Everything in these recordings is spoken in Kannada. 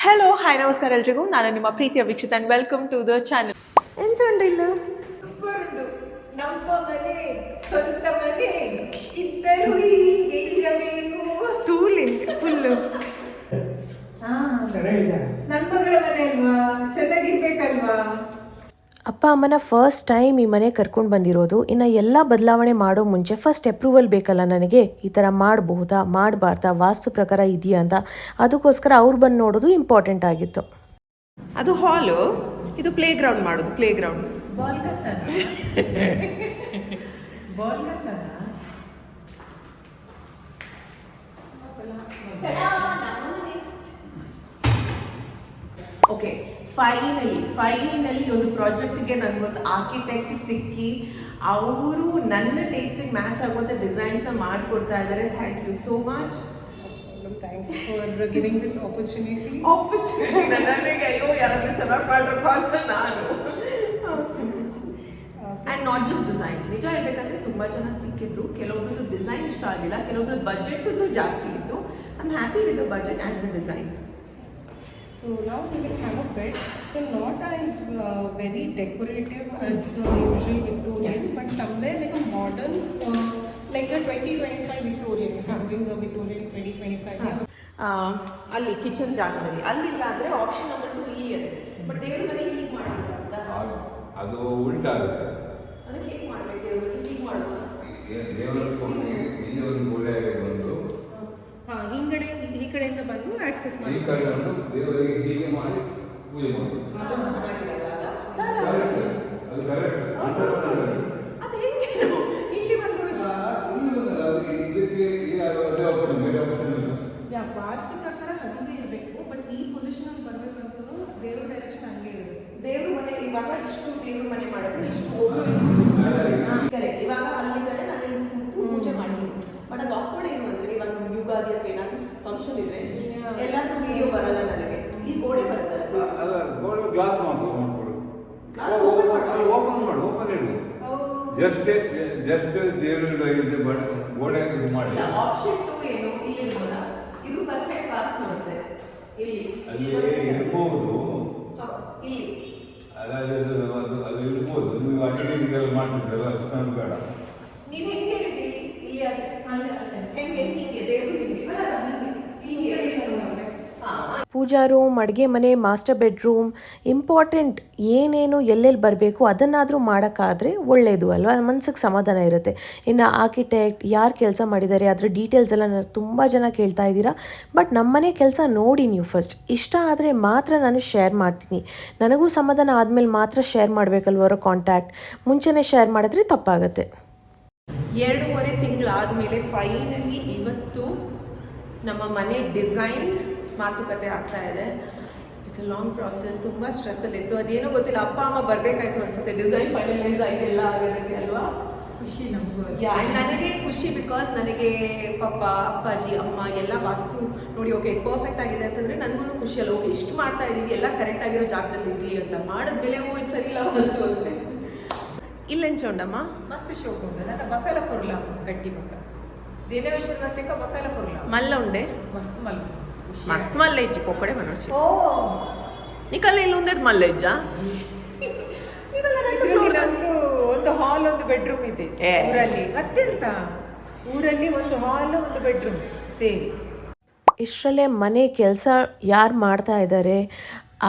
ಹಲೋ ಹಾಯ್ ನಮಸ್ಕಾರ ಎಲ್ರಿಗೂ, ನಾನು ನಿಮ್ಮ ಪ್ರೀತಿಯ Vikshita and welcome to the channel. ಎಂಚಂಡ ಇಲ್ಲ ನಮ್ಮ ಮನೆ ಸ್ವಂತ ಮನೆ ಇದ್ದರೂ ಹೀಗೆ ಇರಬೇಕು. ತೂಲಿ ಫುಲ್ಲು ನನ್ನ ಮಗಳ ಮನೆ ಅಲ್ವಾ, ಚೆನ್ನಾಗಿರ್ಬೇಕಲ್ವಾ. ಅಪ್ಪ ಅಮ್ಮನ ಫಸ್ಟ್ ಟೈಮ್ ಈ ಮನೆ ಕರ್ಕೊಂಡು ಬಂದಿರೋದು. ಇನ್ನು ಎಲ್ಲ ಬದಲಾವಣೆ ಮಾಡೋ ಮುಂಚೆ ಫಸ್ಟ್ ಅಪ್ರೂವಲ್ ಬೇಕಲ್ಲ ನನಗೆ, ಈ ಥರ ಮಾಡಬಹುದಾ ಮಾಡಬಾರ್ದಾ, ವಾಸ್ತು ಪ್ರಕಾರ ಇದೆಯಾ ಅಂತ. ಅದಕ್ಕೋಸ್ಕರ ಅವ್ರು ಬಂದು ನೋಡೋದು ಇಂಪಾರ್ಟೆಂಟ್ ಆಗಿತ್ತು. ಅದು ಹಾಲು, ಇದು ಪ್ಲೇ ಗ್ರೌಂಡ್ ಮಾಡೋದು. Play ground okay. ಫೈನಲಿ ಒಂದು ಪ್ರಾಜೆಕ್ಟ್ಗೆ ನನಗೊಂದು ಆರ್ಕಿಟೆಕ್ಟ್ ಸಿಕ್ಕಿ ಅವರು ನನ್ನ ಟೇಸ್ಟಿಗೆ ಮ್ಯಾಚ್ ಆಗುವಂಥ ಡಿಸೈನ್ಸ್ನ ಮಾಡಿಕೊಡ್ತಾ ಇದ್ದಾರೆ. Thank you so much. Thanks for giving this opportunity. ನನಗೆ ಅಯ್ಯೋ ಯಾರಾದರೂ ಚೆನ್ನಾಗಿ ಮಾಡ್ರಪ್ಪ ಅಂತ ನಾನು. ಆ್ಯಂಡ್ ನಾಟ್ ಜಸ್ಟ್ ಡಿಸೈನ್, ನಿಜ ಹೇಳ್ಬೇಕಂದ್ರೆ ತುಂಬ ಜನ ಸಿಕ್ಕಿದ್ರು. ಕೆಲವೊಬ್ರದ್ದು ಡಿಸೈನ್ ಇಷ್ಟ ಆಗಿಲ್ಲ, ಕೆಲವೊಬ್ರದ್ದು ಬಜೆಟನ್ನು ಜಾಸ್ತಿ ಇತ್ತು. I am happy with the budget and the designs. So now we will have a bed. So not as very decorative as the usual Victorian, but somewhere like a modern, like the 2025 Victorian, having a Victorian 2025. ಅಲ್ಲಿ ಕಿಚನ್ ಜಾಗದಲ್ಲಿ ಅಲ್ಲಿಲ್ಲ ಅಂದರೆ ಆಪ್ಷನ್ ನಂಬರ್ 2 ಇಲ್ಲಿ ಇದೆ. ಬಟ್ ದೇವ್ರ ಮನೆ ಹೀಗೆ ಮಾಡಬೇಕಾಗ್ತದಾ? ಅದು ಉಲ್ಟಾಗುತ್ತೆ. ಅದಕ್ಕೆ ಹೇಗೆ ಮಾಡಬೇಕು? ದೇವ್ರ ಮನೆ ಹೀಗೆ ಮಾಡ್ಬೋದು. ಇಲ್ಲಿ ಒಂದು ಗೋಡೆ ಬಂದು ಹಿಂಗಡೆ ಈ ಕಡೆಯಿಂದ ಬಂದು ಆಕ್ಸೆಸ್ ಮಾಡಿ, ಈ ಕಡೆ ಬಂದು ದೇವರಿಗೆ ಹೀಗೆ ಮಾಡಿ ಪೂಜೆ ಮಾಡೋದು. ಅದು ಚೆನ್ನಾಗಿರಲ್ಲ ಅಲ್ಲ? ಅದು ಕರೆಕ್ಟ್. ಅದು ಹೆಂಗೆ ಇಲ್ಲಿ ಬಂದು ಇದಕ್ಕೆ ಬೇರೆ ಆಪ್ಷನ್ ಇಲ್ಲ. ವಾಸ್ತು ಪ್ರಕಾರ ಹಂಗೆ ಇರಬೇಕು. ಬಟ್ ಈ ಪೊಸಿಷನ್ ಬರಬೇಕಂತೂ ದೇವ್ರ ಡೈರೆಕ್ಷನ್ ಹಂಗೆ ಇರಬೇಕು. ದೇವ್ರ ಮನೆ ಇವಾಗ ಇಷ್ಟು ದೇವ್ರ ಮನೆ ಮಾಡಿದ್ರೆ ಇಷ್ಟು ಒಬ್ಬರು ಕರೆಕ್ಟ್. ಇವಾಗ ಅಲ್ಲಿ ಕಡೆ ನಾನು ಇಲ್ಲಿ ಕೂತು ಪೂಜೆ ಮಾಡ್ತೀನಿ. ಬಟ್ ಅದು ಅಪ್ಪೋಡೆ ಏನು ಅಂದರೆ ಇವಾಗ ಯುಗಾದಿ ಅಥವಾ ಏನಾದ್ರು ಫಂಕ್ಷನ್ ಇದ್ರೆ ಎಲ್ಲರದ್ದು ವಿಡಿಯೋ ಬರಲ್ಲ ನನಗೆ. ಈ ಗೋಡೆ ಬರುತ್ತಲ್ಲ, ಅಲ್ಲ ಗೋಡೆ ಗ್ಲಾಸ್ ಮಾಡ್ಕೊಡು. ಅಲ್ಲಿ ಓಪನ್ ಮಾಡು, ಓಪನ್ ಇಡು. ಜಸ್ಟ್ ದೇವರು ಗೋಡೆ ಇದು ಮಾಡಿ. ಆಪ್ಷನ್ 2 ಏನು ಇಲ್ಲಿ ಇರ್ಬೋದ? ಇದು ಪರ್ಫೆಕ್ಟ್ ಪಾಸ್ ಮಾಡುತ್ತೆ. ಇಲ್ಲಿ ಅಲ್ಲಿ ಇರ್ಬೋದು, ಇಲ್ಲಿ ಅದು ಇರ್ಬೋದು. ನೀವು ಅಡಿಗೆಲ್ಲ ಮಾಡ್ತಿದ್ದಲ್ಲ, ಅದು ನಮ್ಗೆ ಬೇಡ. ನೀವು ಹೆಂಗೆ ಹೇಳಿದ್ದೀರಿ? ಇಲ್ಲಿ ಹೆಂಗೆ ಹೀಗೆ ದೇವರು ಪೂಜಾ ರೂಮ್, ಅಡುಗೆ ಮನೆ, ಮಾಸ್ಟರ್ ಬೆಡ್ರೂಮ್, ಇಂಪಾರ್ಟೆಂಟ್ ಏನೇನು ಎಲ್ಲೆಲ್ಲಿ ಬರಬೇಕು ಅದನ್ನಾದರೂ ಮಾಡೋಕ್ಕಾದರೆ ಒಳ್ಳೆಯದು ಅಲ್ವಾ, ಮನ್ಸಿಗೆ ಸಮಾಧಾನ ಇರುತ್ತೆ. ಇನ್ನು ಆರ್ಕಿಟೆಕ್ಟ್ ಯಾರು ಕೆಲಸ ಮಾಡಿದ್ದಾರೆ ಅದರ ಡೀಟೇಲ್ಸ್ ಎಲ್ಲ ನನಗೆ ತುಂಬ ಜನ ಕೇಳ್ತಾ ಇದ್ದೀರಾ. ಬಟ್ ನಮ್ಮನೆ ಕೆಲಸ ನೋಡಿ ನೀವು ಫಸ್ಟ್, ಇಷ್ಟ ಆದರೆ ಮಾತ್ರ ನಾನು ಶೇರ್ ಮಾಡ್ತೀನಿ. ನನಗೂ ಸಮಾಧಾನ ಆದಮೇಲೆ ಮಾತ್ರ ಶೇರ್ ಮಾಡಬೇಕಲ್ವರ ಕಾಂಟ್ಯಾಕ್ಟ್. ಮುಂಚೆನೇ ಶೇರ್ ಮಾಡಿದ್ರೆ ತಪ್ಪಾಗುತ್ತೆ. 2.5 ತಿಂಗಳಾದಮೇಲೆ ಫೈನಲಿ ಇವತ್ತು ನಮ್ಮ ಮನೆ ಡಿಸೈನ್ ಮಾತುಕತೆ ಆಗ್ತಾ ಇದೆ. It's A long process. ತುಂಬ ಸ್ಟ್ರೆಸ್ಸಲ್ಲಿತ್ತು. ಅದೇನೋ ಗೊತ್ತಿಲ್ಲ, ಅಪ್ಪ ಅಮ್ಮ ಬರಬೇಕಾಯ್ತು ಅನ್ಸುತ್ತೆ ಡಿಸೈನ್ ಫೈನಲೈಸ್ ಆಗಿ ಎಲ್ಲ ಆಗೋದಕ್ಕೆ ಅಲ್ವಾ. ಖುಷಿ ನಮಗೂ. ನನಗೆ ಖುಷಿ ಬಿಕಾಸ್ ನನಗೆ ಪಪ್ಪ, ಅಪ್ಪಾಜಿ, ಅಮ್ಮ ಎಲ್ಲ ವಾಸ್ತು ನೋಡಿ ಓಕೆ ಪರ್ಫೆಕ್ಟ್ ಆಗಿದೆ ಅಂತಂದರೆ ನನಗೂ ಖುಷಿ ಅಲ್ಲ. ಓಕೆ ಇಷ್ಟು ಮಾಡ್ತಾ ಇದ್ದೀವಿ, ಎಲ್ಲ ಕರೆಕ್ಟ್ ಆಗಿರೋ ಜಾಗದಲ್ಲಿ ಇರಲಿ ಅಂತ. ಮಾಡಿದ್ಮೇಲೆ ಇದು ಸರಿ ಇಲ್ಲ ವಸ್ತು ಅಂತೆ. ಇಲ್ಲೆಂಚೋಂಡಮ್ಮ ಮಸ್ತ್ ಶೋಕ್ ಉಂಟು. ನನ್ನ ಬಕಲ ಪುರ್ಲ ಗಟ್ಟಿ ಬಕ ದೇನೇಶ್ವರ ಬತ್ತೇಕ ಬಕಲ ಪುರ್ಲ ಮಲ್ಲ ಉಂಡೆ ಮಸ್ತ್ ಮಲ್ಲ ಮಸ್ತ್ ಮಲ್ಲ ಇಜ್ಜಿ ಪೊಕ್ಕಡೆ ಮನೋಸಿ. ಓ ನಿಕಲ್ಲ ಇಲ್ಲಿ ಒಂದೆರಡು ಮಲ್ಲ ಇಜ್ಜ. ಒಂದು ಹಾಲ್, ಒಂದು ಬೆಡ್ರೂಮ್ ಇದೆ ಊರಲ್ಲಿ. ಮತ್ತೆಂತ ಊರಲ್ಲಿ ಒಂದು ಹಾಲ್, ಒಂದು ಬೆಡ್ರೂಮ್ ಸೇರಿ. ಇಷ್ಟರಲ್ಲೇ ಮನೆ ಕೆಲಸ ಯಾರು ಮಾಡ್ತಾ ಇದ್ದಾರೆ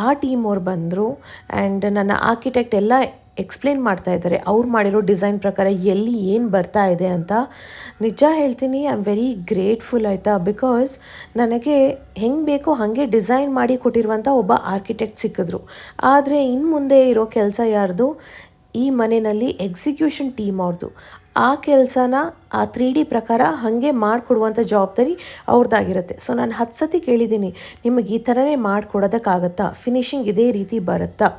ಆ ಟೀಮ್ ಅವ್ರು ಬಂದರು. ಆ್ಯಂಡ್ ನನ್ನ ಆರ್ಕಿಟೆಕ್ಟ್ ಎಲ್ಲ ಎಕ್ಸ್ಪ್ಲೇನ್ ಮಾಡ್ತಾ ಇದ್ದಾರೆ ಅವ್ರು ಮಾಡಿರೋ ಡಿಸೈನ್ ಪ್ರಕಾರ ಎಲ್ಲಿ ಏನು ಬರ್ತಾ ಇದೆ ಅಂತ. ನಿಜ ಹೇಳ್ತೀನಿ, ಐ ಆಮ್ ವೆರಿ ಗ್ರೇಟ್ಫುಲ್ ಆಯಿತಾ. ಬಿಕಾಸ್ ನನಗೆ ಹೆಂಗೆ ಬೇಕೋ ಹಾಗೆ ಡಿಸೈನ್ ಮಾಡಿ ಕೊಟ್ಟಿರುವಂಥ ಒಬ್ಬ ಆರ್ಕಿಟೆಕ್ಟ್ ಸಿಕ್ಕಿದ್ರು. ಆದರೆ ಇನ್ನು ಮುಂದೆ ಇರೋ ಕೆಲಸ ಯಾರ್ದು? ಈ ಮನೆಯಲ್ಲಿ ಎಕ್ಸಿಕ್ಯೂಷನ್ ಟೀಮ್ ಅವ್ರದ್ದು. ಆ ಕೆಲಸನ ಆ 3D ಪ್ರಕಾರ ಹಾಗೆ ಮಾಡಿಕೊಡುವಂಥ ಜವಾಬ್ದಾರಿ ಅವ್ರದ್ದಾಗಿರುತ್ತೆ. ಸೊ ನಾನು 10 ಸತಿ ಕೇಳಿದ್ದೀನಿ, ನಿಮಗೆ ಈ ಥರನೇ ಮಾಡಿಕೊಡೋದಕ್ಕಾಗತ್ತಾ, ಫಿನಿಶಿಂಗ್ ಇದೇ ರೀತಿ ಬರುತ್ತಾ?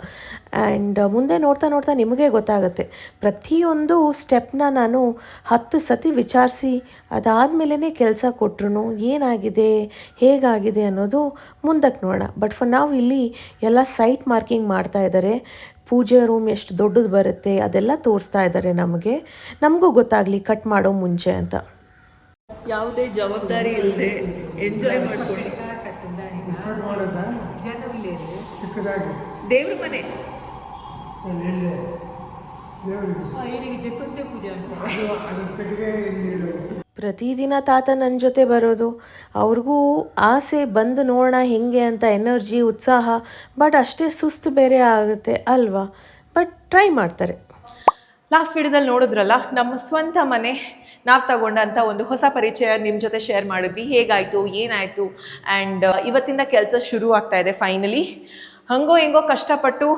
ಆ್ಯಂಡ್ ಮುಂದೆ ನೋಡ್ತಾ ನೋಡ್ತಾ ನಿಮಗೆ ಗೊತ್ತಾಗುತ್ತೆ. ಪ್ರತಿಯೊಂದು ಸ್ಟೆಪ್ನ ನಾನು 10 ಸತಿ ವಿಚಾರಿಸಿ ಅದಾದಮೇಲೆ ಕೆಲಸ ಕೊಟ್ಟರು ಏನಾಗಿದೆ, ಹೇಗಾಗಿದೆ ಅನ್ನೋದು ಮುಂದಕ್ಕೆ ನೋಡೋಣ. ಬಟ್ ಫಾರ್ ನಾವು ಇಲ್ಲಿ ಎಲ್ಲ ಸೈಟ್ ಮಾರ್ಕಿಂಗ್ ಮಾಡ್ತಾ ಇದ್ದಾರೆ. ಪೂಜೆ ರೂಮ್ ಎಷ್ಟು ದೊಡ್ಡದು ಬರುತ್ತೆ ಅದೆಲ್ಲ ತೋರಿಸ್ತಾ ಇದ್ದಾರೆ ನಮಗೂ ಗೊತ್ತಾಗಲಿ ಕಟ್ ಮಾಡೋ ಮುಂಚೆ ಅಂತ. ಯಾವುದೇ ಜವಾಬ್ದಾರಿ ಇಲ್ಲದೆ ಎಂಜಾಯ್ ಮಾಡ್ಕೊಳ್ಳಿ. ಚಿಕ್ಕದಾಗಿ ದೇವ್ರ ಮನೆ ಎಲ್ಲೇ ದೇವರಿಗೆ ಇಲ್ಲಿಗೆ ಜತುಂತೆ ಪೂಜೆ ಅಂತ ಅದ್ರ ಕಡೆಗೆ ಇಲ್ಲಿ ಇಡೋದು. ಪ್ರತಿದಿನ ತಾತ ನನ್ನ ಜೊತೆ ಬರೋದು, ಅವ್ರಿಗೂ ಆಸೆ ಬಂದು ನೋಡೋಣ ಹೆಂಗೆ ಅಂತ ಎನರ್ಜಿ ಉತ್ಸಾಹ, ಬಟ್ ಅಷ್ಟೇ ಸುಸ್ತು ಬೇರೆ ಆಗುತ್ತೆ ಅಲ್ವಾ, ಬಟ್ ಟ್ರೈ ಮಾಡ್ತಾರೆ. ಲಾಸ್ಟ್ ವಿಡಿಯೋದಲ್ಲಿ ನೋಡಿದ್ರಲ್ಲ ನಮ್ಮ ಸ್ವಂತ ಮನೆ ನಾವು ತಗೊಂಡಂಥ ಒಂದು ಹೊಸ ಪರಿಚಯ ನಿಮ್ಮ ಜೊತೆ ಶೇರ್ ಮಾಡಿದ್ವಿ. ಹೇಗಾಯಿತು, ಏನಾಯಿತು, ಆ್ಯಂಡ್ ಇವತ್ತಿಂದ ಕೆಲಸ ಶುರು ಆಗ್ತಾ ಇದೆ ಫೈನಲಿ. ಹಂಗೋ ಹೆಂಗೋ ಕಷ್ಟಪಟ್ಟು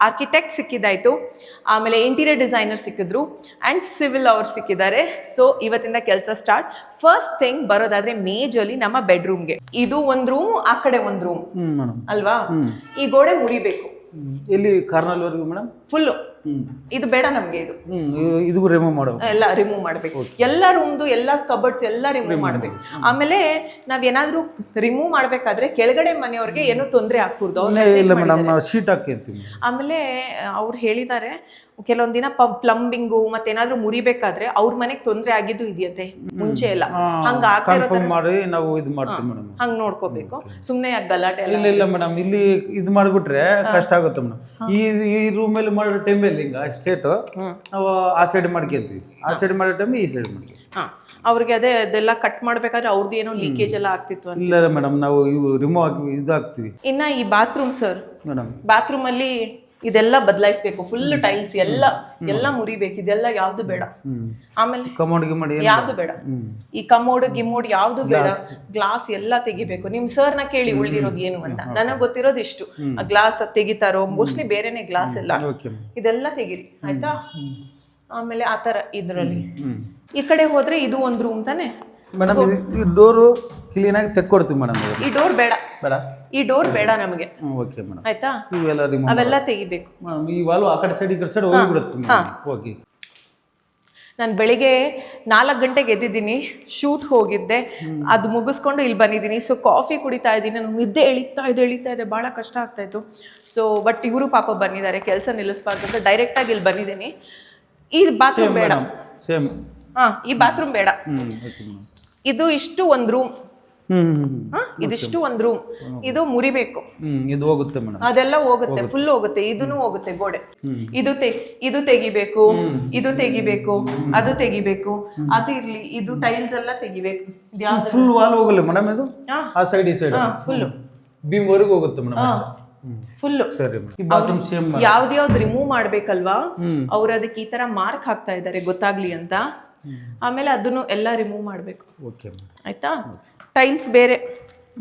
ಆರ್ಕಿಟೆಕ್ಟ್ ಸಿಕ್ಕಿದ್ದಾಯಿತು, ಆಮೇಲೆ ಇಂಟೀರಿಯರ್ ಡಿಸೈನರ್ ಸಿಕ್ಕಿದ್ರು, ಆ್ಯಂಡ್ ಸಿವಿಲ್ ಅವ್ರು ಸಿಕ್ಕಿದ್ದಾರೆ. ಸೊ ಇವತ್ತಿಂದ ಕೆಲಸ ಸ್ಟಾರ್ಟ್. ಫಸ್ಟ್ ಥಿಂಗ್ ಬರೋದಾದ್ರೆ ಮೇಜಲ್ಲಿ ನಮ್ಮ ಬೆಡ್ರೂಮ್ಗೆ, ಇದು ಒಂದು ರೂಮ್, ಆ ಕಡೆ ಒಂದು ರೂಮ್ ಅಲ್ವಾ, ಈ ಗೋಡೆ ಮುರಿಬೇಕು ಇಲ್ಲಿ ಕಾರ್ನಲ್ವರೆಗೂ ಮೇಡಮ್ ಫುಲ್ಲು. ಇದು ಬೇಡ ನಮಗೆ, ಇದು ರಿಮೂವ್ ಮಾಡೋ ಎಲ್ಲ ರಿಮೂವ್ ಮಾಡಬೇಕು, ಎಲ್ಲ ರೂಮ್ದು ಎಲ್ಲ ಕಬರ್ಡ್ಸ್ ಎಲ್ಲ ರಿಮೂವ್ ಮಾಡಬೇಕು. ಆಮೇಲೆ ನಾವೇನಾದ್ರೂ ರಿಮೂವ್ ಮಾಡ್ಬೇಕಾದ್ರೆ ಕೆಳಗಡೆ ಮನೆಯವ್ರಿಗೆ ಏನೂ ತೊಂದರೆ ಆಗ್ಕೂಡ್ದು. ಇಲ್ಲ ಮೇಡಮ್, ನಾವು ಶೀಟ್ ಹಾಕಿರ್ತೀವಿ. ಆಮೇಲೆ ಅವ್ರು ಹೇಳಿದ್ದಾರೆ ಕೆಲವೊಂದ್ ದಿನ ಪ್ಲಂಬಿಂಗು ಮತ್ತೆ ಏನಾದ್ರು ಮುರಿಬೇಕಾದ್ರೆ ಅವ್ರ ಮನೆಗೆ ತೊಂದರೆ ಆಗಿದ್ದು ಇದೆಯಂತೆ ಮುಂಚೆ ಎಲ್ಲ. ಹಂಗ ಮಾಡಿ ನಾವು ಇದು ಮಾಡ್ತೀವಿ ಮೇಡಮ್. ಹಂಗ್ ನೋಡ್ಕೋಬೇಕು, ಸುಮ್ನೆ ಯಾಕೆ ಗಲಾಟೆ ಎಲ್ಲ. ಇಲ್ಲ ಮೇಡಮ್, ಇಲ್ಲಿ ಇದು ಮಾಡ್ಬಿಟ್ರೆ ಕಷ್ಟ ಆಗುತ್ತೆ ಮೇಡಮ್. ಈ ರೂಮ್ ಅಲ್ಲಿ ಮಾಡೋ ಟೈಮಲ್ಲಿ ಹಿಂಗ ಸ್ಟೇಟ್ ನಾವು ಆ ಸೈಡ್ ಮಾಡ್ಕೊಂತೀವಿ, ಆ ಸೈಡ್ ಮಾಡೋ ಟೈಮ್ ಈ ಸೈಡ್ ಮಾಡ್ತೀವಿ. ಅವ್ರಿಗೆ ಅದೆಲ್ಲ ಕಟ್ ಮಾಡ್ಬೇಕಾದ್ರೆ ಅವ್ರದ್ದು ಏನೋ ಲೀಕೇಜ್ ಎಲ್ಲ ಆಗ್ತಿತ್ತು ಅಂತ. ಇಲ್ಲ ಮೇಡಮ್, ನಾವು ಇವು ರಿಮೂವ್ ಹಾಕಿ ಇದು ಹಾಕ್ತಿವಿ. ಇನ್ನ ಈ ಬಾತ್ರೂಮ್ ಸರ್, ಮೇಡಮ್ ಬಾತ್ರೂಮ್ ಅಲ್ಲಿ ಇದೆಲ್ಲ ಬದಲಾಯಿಸ್ಬೇಕು, ಫುಲ್ ಟೈಲ್ಸ್ ಎಲ್ಲ ಮುರಿಬೇಕು, ಇದೆಲ್ಲ ಯಾವ್ದು ಬೇಡ. ಆಮೇಲೆ ಕಮೋಡ್ಗೆ ಮಾಡಿ ಯಾವ್ದು ಬೇಡ, ಈ ಕಮೋಡ್ ಗಿಮೋಡ್ ಯಾವ್ದು ಬೇಡ, ಗ್ಲಾಸ್ ಎಲ್ಲ ತೆಗಿಬೇಕು. ನಿಮ್ ಸರ್ನ ಕೇಳಿ ಉಳ್ದಿರೋದು ಏನು ಅಂತ. ನನಗ್ ಗೊತ್ತಿರೋದು ಇಷ್ಟು, ಗ್ಲಾಸ್ ತೆಗಿತಾರೋ ಮೋಸ್ಟ್ಲಿ ಬೇರೆನೆ ಗ್ಲಾಸ್ ಎಲ್ಲ, ಇದೆಲ್ಲ ತೆಗಿರಿ ಆಯ್ತಾ. ಆಮೇಲೆ ಆತರ ಇದ್ರಲ್ಲಿ ಈ ಕಡೆ ಹೋದ್ರೆ ಇದು ಒಂದು ರೂಮ್ ತಾನೆ ಮೇಡಮ್. ಈ ಡೋರು ಕ್ಲೀನ್ ಆಗಿ ತೆಕ್ಕೊಡ್ತೀವಿ ಮೇಡಮ್. ಈ ಡೋರ್ ಬೇಡ, ಬೇಡ, ಈ ಡೋರ್ ಬೇಡ ನಮಗೆ ಓಕೆ ಮೇಡಮ್. ಆಯ್ತಾ, ಇವೆಲ್ಲ ರಿಮೂವ್ ಅವೆಲ್ಲ ತೆಗಿಬೇಕು. ಮೇಡಮ್ ಈ ವಾಲ್ವ್ ಆ ಕಡೆ ಸೈಡ್ ಈ ಕಡೆ ಸೈಡ್ ಹೋಗಿಬಿಡುತ್ತೆ ಮೇಡಮ್. ಓಕೆ. ನಾನು ಬೆಳಿಗ್ಗೆ 4 ಗಂಟೆಗೆ ಎದ್ದಿದ್ದೀನಿ, ಶೂಟ್ ಹೋಗಿದ್ದೆ, ಅದು ಮುಗಿಸ್ಕೊಂಡು ಇಲ್ಲಿ ಬಂದಿದ್ದೀನಿ. ಸೊ ಕಾಫಿ ಕುಡಿತಾ ಇದ್ದೀನಿ, ನಾನು ನಿದ್ದೆ ಎಳಿತಾ ಇದೆ, ಭಾಳ ಕಷ್ಟ ಆಗ್ತಾಯಿತ್ತು. ಸೊ ಬಟ್ ಇವರು ಪಾಪ ಬಂದಿದ್ದಾರೆ, ಕೆಲಸ ನಿಲ್ಲಿಸ್ಬಾರ್ದು ಅಂತ ಡೈರೆಕ್ಟಾಗಿ ಇಲ್ಲಿ ಬಂದಿದ್ದೀನಿ. ಈ ಬಾತ್ರೂಮ್ ಬೇಡ, ಸೇಮ್ ಈ ಬಾತ್ರೂಮ್ ಬೇಡ. ಇದು ಇಷ್ಟು ಒಂದು ರೂಮ್, ಇದಿಷ್ಟು ಒಂದು ರೂಮ್, ಇದು ಮುರಿಬೇಕು, ಇದು ಹೋಗುತ್ತೆ ಮೇಡಮ್. ಅದೆಲ್ಲ ಹೋಗುತ್ತೆ, ಫುಲ್ ಹೋಗುತ್ತೆ, ಇದನ್ನು ಹೋಗುತ್ತೆ ಗೋಡೆ. ಇದು ತೆಗಿಬೇಕು, ಇದು ತೆಗಿಬೇಕು, ಅದು ತೆಗಿಬೇಕು, ಅದು ಇರ್ಲಿ, ಇದು ಟೈಲ್ಸ್ ಎಲ್ಲ ತೆಗಿಬೇಕು. ಫುಲ್ ವಾಲ್ ಹೋಗಲ್ಲ ಮೇಡಮ್, ಇದು ಆ ಸೈಡ್ ಈ ಸೈಡ್ ಫುಲ್ ಬೀಮ್ ವರೆಗೂ ಹೋಗುತ್ತೆ ಮೇಡಮ್. ಫುಲ್ ಸರಿ ಮೇಡಮ್. ಈ ಬಾತ್ರೂಮ್ ಸೇಮ್ ಯಾವ್ದು ರಿಮೂವ್ ಮಾಡ್ಬೇಕಲ್ವಾ, ಅವ್ರು ಅದಕ್ಕೆ ಈ ತರ ಮಾರ್ಕ್ ಹಾಕ್ತಾ ಇದ್ದಾರೆ ಗೊತ್ತಾಗ್ಲಿ ಅಂತ. ಆಮೇಲೆ ಅದನ್ನು ಎಲ್ಲ ರಿಮೂವ್ ಮಾಡ್ಬೇಕು. ಓಕೆ ಆಯ್ತಾ. ಟೈಲ್ಸ್ ಬೇರೆ,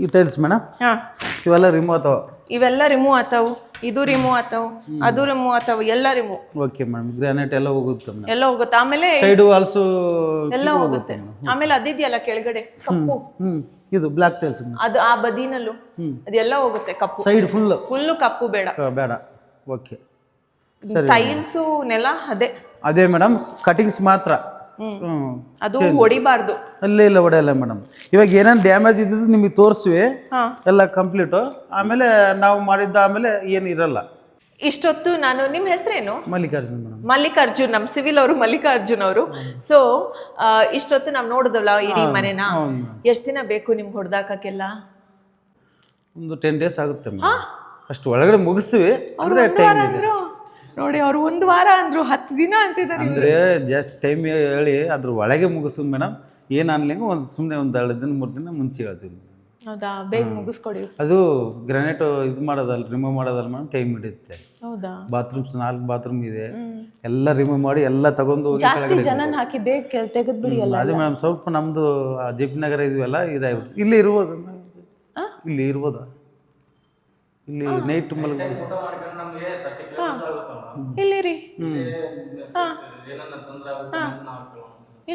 ಈ ಟೈಲ್ಸ್ ಮೇಡಮ್ ಇವೆಲ್ಲ ರಿಮೂವ್ ಆತಾವ, ಇವೆಲ್ಲ ರಿಮೂವ್ ಆತಾವು, ಇದು ರಿಮೂವ್ ಆತಾವು, ಅದು ರಿಮೂವ್ ಆತಾವು, ಎಲ್ಲ ರಿಮೂವ್. Okay madam. ಗ್ರಾನೈಟ್ ಎಲ್ಲ ಹೋಗುತ್ತೆ ಮೇಡಮ್, ಎಲ್ಲ ಹೋಗುತ್ತೆ. ಆಮೇಲೆ ಸೈಡ್ ಆಲ್ಸೋ ಎಲ್ಲ ಹೋಗುತ್ತೆ. ಆಮೇಲೆ ಅದಿದೆಯಲ್ಲ ಕೆಳಗಡೆ ಕಪ್ಪು, ಇದು ಬ್ಲಾಕ್ ಟೈಲ್ಸ್, ಅದು ಆ ಬದಿನಲ್ಲೂ ಅದೆಲ್ಲ ಹೋಗುತ್ತೆ ಕಪ್ಪು. ಸೈಡ್ ಫುಲ್ ಕಪ್ಪು ಬೇಡ, ಬೇಡ. ಓಕೆ. ಟೈಲ್ಸು ನೆಲ ಅದೇ ಮೇಡಮ್, ಕಟಿಂಗ್ಸ್ ಮಾತ್ರ, ಅದು ಹೊಡಿಬಾರ್ದು. ಇಲ್ಲ ಹೊಡೆಯಲ್ಲ ಮೇಡಮ್. ಇವಾಗ ಏನೇನು ಡ್ಯಾಮೇಜ್ ಇದ್ದಿದ್ದು ನಿಮಗೆ ತೋರಿಸ್ವಿ, ಎಲ್ಲ ಕಂಪ್ಲೀಟು. ಆಮೇಲೆ ನಾವು ಮಾಡಿದ್ದ ಆಮೇಲೆ ಏನು ಇರಲ್ಲ. ಇಷ್ಟೊತ್ತು ನಾನು, ನಿಮ್ಮ ಹೆಸರೇನು? ಮಲ್ಲಿಕಾರ್ಜುನ್ ಮೇಡಮ್. ಮಲ್ಲಿಕಾರ್ಜುನ್, ನಮ್ಮ ಸಿವಿಲ್ ಅವರು ಮಲ್ಲಿಕಾರ್ಜುನ್ ಅವರು. ಸೊ ಇಷ್ಟೊತ್ತು ನಾವು ನೋಡಿದಲ್ಲ ಇಡೀ ಮನೆನ, ಎಷ್ಟು ದಿನ ಬೇಕು ನಿಮ್ಗೆ ಹೊಡೆದಾಕೆಲ್ಲ? ಒಂದು 10 days ಆಗುತ್ತೆ ಮೇಡಮ್, ಅಷ್ಟು ಒಳಗಡೆ ಮುಗಿಸ್ವಿ. ನೋಡಿ ಅವ್ರು 1 ವಾರ ಅಂದ್ರು, 10 ದಿನ ಅಂತಿದ್ದಾರೆ. ಅಂದ್ರೆ ಜಸ್ಟ್ ಟೈಮ್ ಹೇಳಿ ಅದ್ರ ಒಳಗೆ ಮುಗಿಸೋದು ಮೇಡಮ್. ಏನು ಅನ್ಲಿಂಗ ಒಂದು ಸುಮ್ಮನೆ ಒಂದು 2 ದಿನ 3 ದಿನ ಮುಂಚೆ ಹೇಳ್ತೀವಿ. ಹೌದಾ, ಬೇಗ ಮುಗಿಸ್ಕೊಡಿ. ಅದು ಗ್ರಾನೈಟ್ ಇದು ಮಾಡೋದಲ್ಲ, ರಿಮೂವ್ ಮಾಡೋದಲ್ಲ ಮೇಡಮ್, ಟೈಮ್ ಹಿಡಿಯುತ್ತೆ. ಹೌದಾ. ಬಾತ್ರೂಮ್ಸ್ 4 ಬಾತ್ರೂಮ್ ಇದೆ, ಎಲ್ಲ ರಿಮೂವ್ ಮಾಡಿ ಎಲ್ಲ ತಗೊಂಡು ಹೋಗಿ ಜಾಸ್ತಿ ಜನನ ಹಾಕಿ ಬೇಗ ತೆಗೆದ್ಬಿಡಿ ಎಲ್ಲ. ಅದೇ ಮೇಡಮ್, ಸ್ವಲ್ಪ ನಮ್ದು ಜೆ ಪಿ ನಗರ ಇದೆಯಲ್ಲ, ಇದಾಗ್ಬಿಟ್ಟು ಇಲ್ಲಿ ಇರ್ಬೋದು, ಇಲ್ಲಿ ಇರ್ಬೋದಾ, ಇಲ್ಲಿ ನೈಟ್ ಮಲಗ್ಬೋದು. ಇಲ್ಲಿರಿ.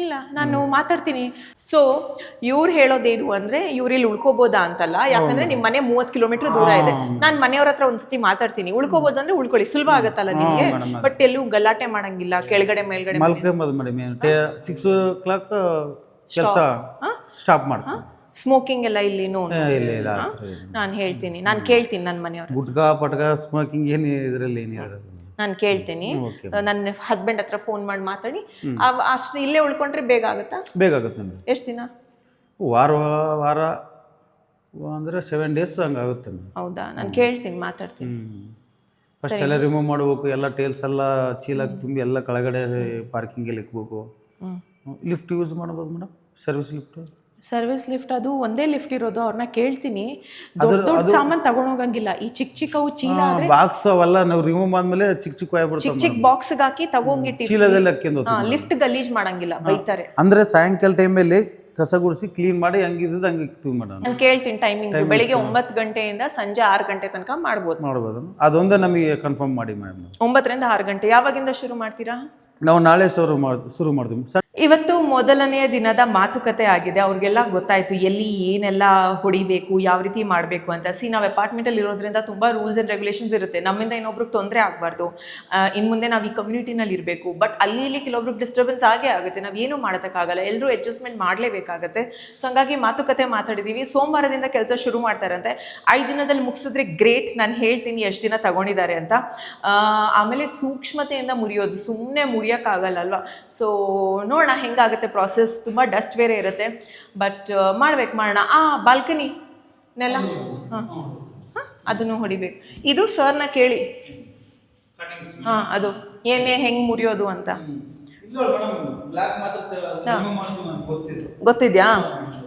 ಇಲ್ಲ, ನಾನು ಮಾತಾಡ್ತೀನಿ. ಸೊ ಇವ್ರು ಹೇಳೋದೇನು ಅಂದ್ರೆ, ಇವ್ರು ಇಲ್ಲಿ ಉಳ್ಕೋಬೋದಾ ಅಂತಲ್ಲ, ಯಾಕಂದ್ರೆ ನಿಮ್ ಮನೆ 30 ಕಿಲೋಮೀಟರ್ ದೂರ ಇದೆ. ನಾನ್ ಮನೆಯವ್ರ ಹತ್ರ ಒಂದ್ಸತಿ ಮಾತಾಡ್ತೀನಿ. ಉಳ್ಕೋಬಹುದು ಅಂದ್ರೆ ಉಳ್ಕೊಳ್ಳಿ, ಸುಲಭ ಆಗತ್ತಲ್ಲ ನಿಮ್ಗೆ. ಬಟ್ ಎಲ್ಲೂ ಗಲಾಟೆ ಮಾಡಂಗಿಲ್ಲ, ಕೆಳಗಡೆ ಮೇಲ್ಗಡೆ ಮಲ್ಕೊಂಬೋದು ಮೇಡಮ್. 6 o'clock ಕೆಲಸ ಸ್ಟಾಪ್ ಮಾಡ್ತೀನಿ. ಸ್ಮೋಕಿಂಗ್ ಎಲ್ಲ ಇಲ್ಲಿ ಇಲ್ಲ. ನಾನು ಹೇಳ್ತೀನಿ, ನಾನು ಕೇಳ್ತೀನಿ ನನ್ನ ಮನೆಯವ್ರ. ಗುಟ್ಕಾ ಪಟ್ಕ ಸ್ಮೋಕಿಂಗ್ ಏನು ಇದರಲ್ಲಿ ಏನು ಹೇಳೋದು, ನಾನು ಕೇಳ್ತೀನಿ. ನನ್ನ ಹಸ್ಬೆಂಡ್ ಹತ್ರ ಫೋನ್ ಮಾಡಿ ಮಾತಾಡಿ. ಅಷ್ಟು ಇಲ್ಲೇ ಉಳ್ಕೊಂಡ್ರೆ ಬೇಗ ಆಗುತ್ತಾ? ಬೇಗ ಆಗುತ್ತೆ. ಎಷ್ಟು ದಿನ? ವಾರ ಅಂದರೆ 7 days ಹಂಗೆ ಆಗುತ್ತೆ ಮೇಡಮ್. ಹೌದಾ, ನಾನು ಕೇಳ್ತೀನಿ, ಮಾತಾಡ್ತೀನಿ. ಫಸ್ಟ್ ಎಲ್ಲ ರಿಮೂವ್ ಮಾಡಬೇಕು, ಎಲ್ಲ ಟೇಲ್ಸ್ ಎಲ್ಲ ಚೀಲಕ್ಕೆ ತುಂಬಿ ಎಲ್ಲ ಕೆಳಗಡೆ ಪಾರ್ಕಿಂಗಲ್ಲಿ ಇಕ್ಬೇಕು. ಲಿಫ್ಟ್ ಯೂಸ್ ಮಾಡ್ಬೋದು madam, service lift. Service lift ಅದು ಒಂದೇ ಲಿಫ್ಟ್ ಇರೋದು, ಅವ್ರನ್ನ ಕೇಳ್ತೀನಿ. ದೊಡ್ಡ ಸಾಮಾನು ತಗೊಂಡೋಗಂಗಿಲ್ಲ. ಈ ಚಿಕ್ಕ ಚೀಲ ಆದ್ರೆ ಬಾಕ್ಸ್ ಅವೆಲ್ಲ ನಾವು ರಿಮೂವ್ ಮಾಡಿದ್ಮೇಲೆ ಚಿಕ್ಕ ಆಗ್ಬಿಡ್ತಾವೆ. ಚಿಕ್ಕ ಬಾಕ್ಸ್ಗೆ ಹಾಕಿ ತಗೊಂಗಿಟ್ಟು ಚೀಲದಲ್ಲಿ ಹಾಕ್ಯಂದು ಲಿಫ್ಟ್ ಗಲೀಜ್ ಮಾಡಂಗಿಲ್ಲ, ಬೈತಾರೆ. ಅಂದ್ರೆ ಸಾಯಂಕಾಲ ಟೈಮಲ್ಲಿ ಕಸ ಗುಡಿಸಿ ಕ್ಲೀನ್ ಮಾಡಿ ಹಂಗಿದ್ದು ಹಂಗೆ ಇಕ್ತೀವಿ ಮೇಡಮ್. ನಾನು ಕೇಳ್ತೀನಿ ಟೈಮಿಂಗ್ಸ್. ಬೆಳಿಗ್ಗೆ 9 ಗಂಟೆಯಿಂದ ಸಂಜೆ 6 ಗಂಟೆ ತನಕ ಮಾಡ್ಬೋದು. ಅದೊಂದೇ ನಮಗೆ ಕನ್ಫರ್ಮ್ ಮಾಡಿ ಮೇಡಮ್. 9 ರಿಂದ 6 ಗಂಟೆ. ಯಾವಾಗಿಂದ ಶುರು ಮಾಡ್ತೀರಾ? ನಾವು ನಾಳೆ ಶುರು ಮಾಡ್ತೀವಿ. ಇವತ್ತು ಮೊದಲನೆಯ ದಿನದ ಮಾತುಕತೆ ಆಗಿದೆ. ಅವ್ರಿಗೆಲ್ಲ ಗೊತ್ತಾಯಿತು ಎಲ್ಲಿ ಏನೆಲ್ಲ ಹೊಡಿಬೇಕು, ಯಾವ ರೀತಿ ಮಾಡಬೇಕು ಅಂತ. ನಾವು ಅಪಾರ್ಟ್ಮೆಂಟಲ್ಲಿ ಇರೋದ್ರಿಂದ ತುಂಬ ರೂಲ್ಸ್ ಆ್ಯಂಡ್ ರೆಗ್ಯುಲೇಷನ್ಸ್ ಇರುತ್ತೆ. ನಮ್ಮಿಂದ ಇನ್ನೊಬ್ರಿಗೆ ತೊಂದರೆ ಆಗಬಾರ್ದು. ಇನ್ನು ಮುಂದೆ ನಾವು ಈ ಕಮ್ಯುನಿಟಿನಲ್ಲಿ ಇರಬೇಕು. ಬಟ್ ಅಲ್ಲಿ ಕೆಲವೊಬ್ರಿಗೆ ಡಿಸ್ಟರ್ಬೆನ್ಸ್ ಆಗೇ ಆಗುತ್ತೆ. ನಾವು ಏನೂ ಮಾಡೋಕ್ಕಾಗಲ್ಲ, ಎಲ್ಲರೂ ಅಡ್ಜಸ್ಟ್ಮೆಂಟ್ ಮಾಡಲೇಬೇಕಾಗತ್ತೆ. ಸೊ ಹಂಗಾಗಿ ಮಾತುಕತೆ ಮಾತಾಡಿದ್ದೀವಿ. ಸೋಮವಾರದಿಂದ ಕೆಲಸ ಶುರು ಮಾಡ್ತಾರಂತೆ. 5 ದಿನದಲ್ಲಿ ಮುಗಿಸಿದ್ರೆ ಗ್ರೇಟ್. ನಾನು ಹೇಳ್ತೀನಿ ಎಷ್ಟು ದಿನ ತಗೊಂಡಿದ್ದಾರೆ ಅಂತ. ಆಮೇಲೆ ಸೂಕ್ಷ್ಮತೆಯಿಂದ ಮುರಿಯೋದು, ಸುಮ್ಮನೆ ಮುರಿಯೋಕ್ಕಾಗಲ್ಲ ಅಲ್ವಾ. ಸೊ ನೋಡೋಣ ಹೆಂಗಾಗುತ್ತೆ ಪ್ರಾಸೆಸ್. ತುಂಬ ಡಸ್ಟ್ ಬೇರೆ ಇರುತ್ತೆ, ಬಟ್ ಮಾಡೋಣ. ಬಾಲ್ಕನಿ ನೆಲ ಅದನ್ನು ಹೊಡಿಬೇಕು. ಇದು ಸರ್ನ ಕೇಳಿ, ಅದು ಏನೇ ಹೆಂಗೆ ಮುರಿಯೋದು ಅಂತ ಗೊತ್ತಿದ್ಯಾ?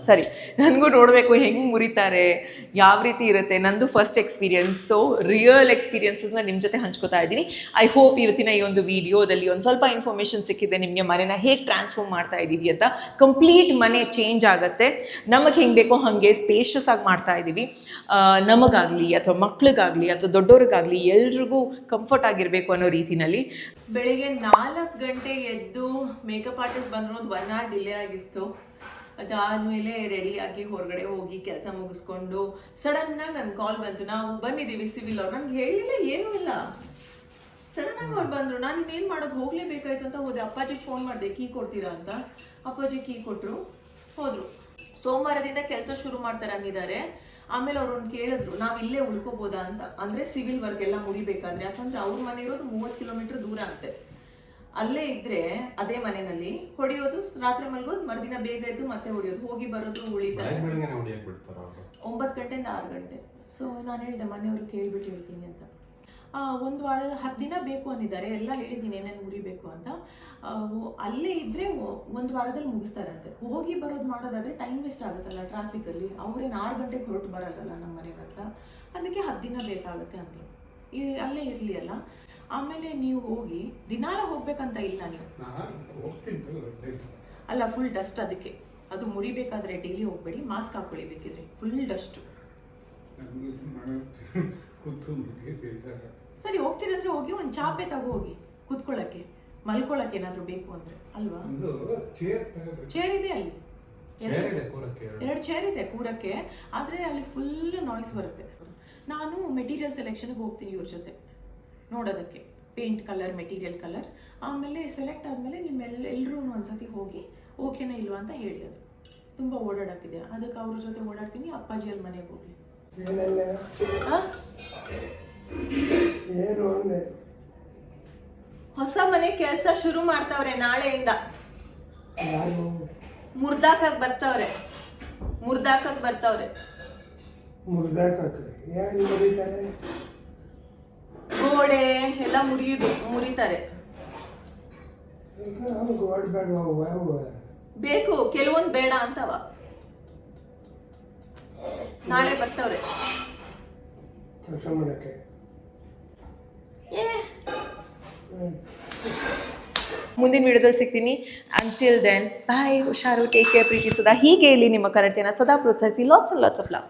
ಸರಿ, ನನಗೂ ನೋಡಬೇಕು ಹೆಂಗೆ ಮುರಿತಾರೆ, ಯಾವ ರೀತಿ ಇರುತ್ತೆ. ನಂದು ಫಸ್ಟ್ ಎಕ್ಸ್ಪೀರಿಯನ್ಸ್, ಸೊ ರಿಯಲ್ ಎಕ್ಸ್ಪೀರಿಯನ್ಸಸ್ನ ನಿಮ್ಮ ಜೊತೆ ಹಂಚ್ಕೋತಾ ಇದ್ದೀನಿ. ಐ ಹೋಪ್ ಇವತ್ತಿನ ಈ ಒಂದು ವಿಡಿಯೋದಲ್ಲಿ ಒಂದು ಸ್ವಲ್ಪ ಇನ್ಫಾರ್ಮೇಷನ್ ಸಿಕ್ಕಿದೆ ನಿಮಗೆ, ಮನೆನ ಹೇಗೆ ಟ್ರಾನ್ಸ್ಫಾರ್ಮ್ ಮಾಡ್ತಾ ಇದ್ದೀವಿ ಅಂತ. ಕಂಪ್ಲೀಟ್ ಮನೆ ಚೇಂಜ್ ಆಗುತ್ತೆ. ನಮಗೆ ಹೆಂಗೆ ಬೇಕೋ ಹಾಗೆ ಸ್ಪೇಷಿಯಸ್ ಆಗಿ ಮಾಡ್ತಾ ಇದ್ದೀವಿ. ನಮಗಾಗಲಿ ಅಥವಾ ಮಕ್ಳಿಗಾಗಲಿ ಅಥವಾ ದೊಡ್ಡವ್ರಿಗಾಗಲಿ ಎಲ್ರಿಗೂ ಕಂಫರ್ಟ್ ಆಗಿರಬೇಕು ಅನ್ನೋ ರೀತಿನಲ್ಲಿ. ಬೆಳಿಗ್ಗೆ 4 ಗಂಟೆ ಎದ್ದು ಮೇಕಪ್ ಆರ್ಟಿಸ್ಟ್ ಬಂದ್ರು, ಒಂದು 1 hour ಡಿಲೇ ಆಗಿತ್ತು. ಅದಾದಮೇಲೆ ರೆಡಿಯಾಗಿ ಹೊರಗಡೆ ಹೋಗಿ ಕೆಲಸ ಮುಗಿಸ್ಕೊಂಡು ಸಡನ್ನಾಗಿ ನನ್ನ ಕಾಲ್ ಬಂತು. ನಾವು ಬಂದಿದ್ದೀವಿ ಸಿವಿಲ್ ಅವ್ರು. ನನಗೆ ಹೇಳಿಲ್ಲ, ಏನೂ ಇಲ್ಲ. ಸಡನ್ನಾಗಿ ಅವ್ರು ಬಂದರು. ನಾನು ಇನ್ನೇನು ಮಾಡೋದು, ಹೋಗಲೇಬೇಕಾಯ್ತು ಅಂತ ಹೋದೆ. ಅಪ್ಪಾಜಿಗೆ ಫೋನ್ ಮಾಡಿದೆ, ಕೀ ಕೊಡ್ತೀರಾ ಅಂತ. ಅಪ್ಪಾಜಿ ಕೀ ಕೊಟ್ಟರು, ಹೋದರು. ಸೋಮವಾರದಿಂದ ಕೆಲಸ ಶುರು ಮಾಡ್ತಾರೆ ಅಂದಿದ್ದಾರೆ. ಆಮೇಲೆ ಅವ್ರನ್ನ ಕೇಳಿದ್ರು, ನಾವು ಇಲ್ಲೇ ಉಳ್ಕೋಬೋದಾ ಅಂತ. ಅಂದರೆ ಸಿವಿಲ್ ವರ್ಕ್ ಎಲ್ಲ ಮುರಿಬೇಕಾದ್ರೆ, ಯಾಕಂದರೆ ಅವ್ರ ಮನೆ ಇರೋದು 30 ಕಿಲೋಮೀಟರ್ ದೂರ ಅಂತೆ. ಅಲ್ಲೇ ಇದ್ರೆ ಅದೇ ಮನೆಯಲ್ಲಿ ಹೊಡೆಯೋದು, ರಾತ್ರಿ ಮಲ್ಗೋದು, ಮರುದಿನ ಬೇಗ ಎದ್ದು ಮತ್ತೆ ಹೊಡೆಯೋದು, ಹೋಗಿ ಬರೋದು ಉಳಿತಾರೆ. 9 ಗಂಟೆಯಿಂದ 6 ಗಂಟೆ. ಸೊ ನಾನು ಹೇಳಿದೆ ಮನೆಯವರು ಕೇಳಿಬಿಟ್ಟು ಹೇಳ್ತೀನಿ ಅಂತ. 1 ವಾರ 10 ದಿನ ಬೇಕು ಅಂದಿದ್ದಾರೆ. ಎಲ್ಲ ಹೇಳಿದ್ದೀನಿ ಏನೇನು ಮುರಿಬೇಕು ಅಂತ. ಅಲ್ಲೇ ಇದ್ದರೆ 1 ವಾರದಲ್ಲಿ ಮುಗಿಸ್ತಾರಂತೆ. ಹೋಗಿ ಬರೋದು ಮಾಡೋದಾದರೆ ಟೈಮ್ ವೇಸ್ಟ್ ಆಗುತ್ತಲ್ಲ ಟ್ರಾಫಿಕಲ್ಲಿ. ಅವ್ರೇನು 6 ಗಂಟೆಗೆ ಹೊರಟು ಬರೋಲ್ಲ ನಮ್ಮ ಮನೆಗೆ ಅಂತ. ಅದಕ್ಕೆ 10 ದಿನ ಬೇಕಾಗುತ್ತೆ ಅಂತ. ಅಲ್ಲೇ ಇರಲಿ ಅಲ್ಲ. ಆಮೇಲೆ ನೀವು ಹೋಗಿ ದಿನಾಲ ಹೋಗ್ಬೇಕಂತ ಇಲ್ಲ ನೀವು. ಅಲ್ಲ, ಫುಲ್ ಡಸ್ಟ್. ಅದಕ್ಕೆ ಅದು ಮುರಿಬೇಕಾದ್ರೆ ಡೈಲಿ ಹೋಗ್ಬೇಡಿ, ಮಾಸ್ಕ್ ಹಾಕೊಳ್ಳಿ ಬೇಕಿದ್ರೆ. Full dust. ಸರಿ, ಹೋಗ್ತೀರಂದ್ರೆ ಹೋಗಿ ಒಂದು ಚಾಪೆ ತಗೋ ಹೋಗಿ ಕೂತ್ಕೊಳ್ಳೋಕ್ಕೆ, ಮಲ್ಕೊಳ್ಳೋಕೆ ಏನಾದರೂ ಬೇಕು ಅಂದರೆ ಅಲ್ವಾ. ಚೇರ್ ಇದೆ ಅಲ್ಲಿ, 2 ಚೇರ್ ಇದೆ ಕೂರಕ್ಕೆ. ಆದರೆ ಅಲ್ಲಿ ಫುಲ್ ನಾಯ್ಸ್ ಬರುತ್ತೆ. ನಾನು ಮೆಟೀರಿಯಲ್ ಸೆಲೆಕ್ಷನ್ಗೆ ಹೋಗ್ತೀನಿ ಇವ್ರ ಜೊತೆ ನೋಡೋದಕ್ಕೆ, ಪೇಂಟ್ ಕಲರ್, ಮೆಟೀರಿಯಲ್ ಕಲರ್. ಆಮೇಲೆ ಸೆಲೆಕ್ಟ್ ಆದಮೇಲೆ ನಿಮ್ಮೆಲ್ಲರೂ ಒಂದ್ಸತಿ ಹೋಗಿ ಓಕೆನಾ ಇಲ್ವಾ ಅಂತ ಹೇಳಿ. ಅದು ತುಂಬ ಓಡಾಡೋಕ್ಕಿದೆ, ಅದಕ್ಕೆ ಅವ್ರ ಜೊತೆ ಓಡಾಡ್ತೀನಿ. ಅಪ್ಪಾಜಿ ಅಲ್ಲಿ ಮನೆಗೆ ಹೋಗಿ. ಹೊಸ ಮನೆ ಕೆಲಸ ಶುರು ಮಾಡ್ತಾವ್ರೆ ನಾಳೆಯಿಂದ. ಮುರ್ದಾಕಕ್ಕೆ ಬರ್ತಾವ್ರೆ. ಗೋಡೆ ಎಲ್ಲ ಮುರಿತಾರೆ. ಬೇಕು, ಕೆಲವೊಂದು ಬೇಡ ಅಂತವ. ನಾಳೆ ಬರ್ತಾವ್ರೆ. ಮುಂದಿನ ವಿಡಿಯೋದಲ್ಲಿ ಸಿಗ್ತೀನಿ. Until then bye. ಹುಷಾರು, ಟೇಕ್ ಕೇರ್, ಪ್ರೀತಿ ಸದಾ ಹೀಗೆ ಇಲ್ಲಿ ನಿಮ್ಮ ಕನ್ನಡತೆಯನ್ನು ಸದಾ ಪ್ರೋತ್ಸಾಹಿಸಿ. Lots of love.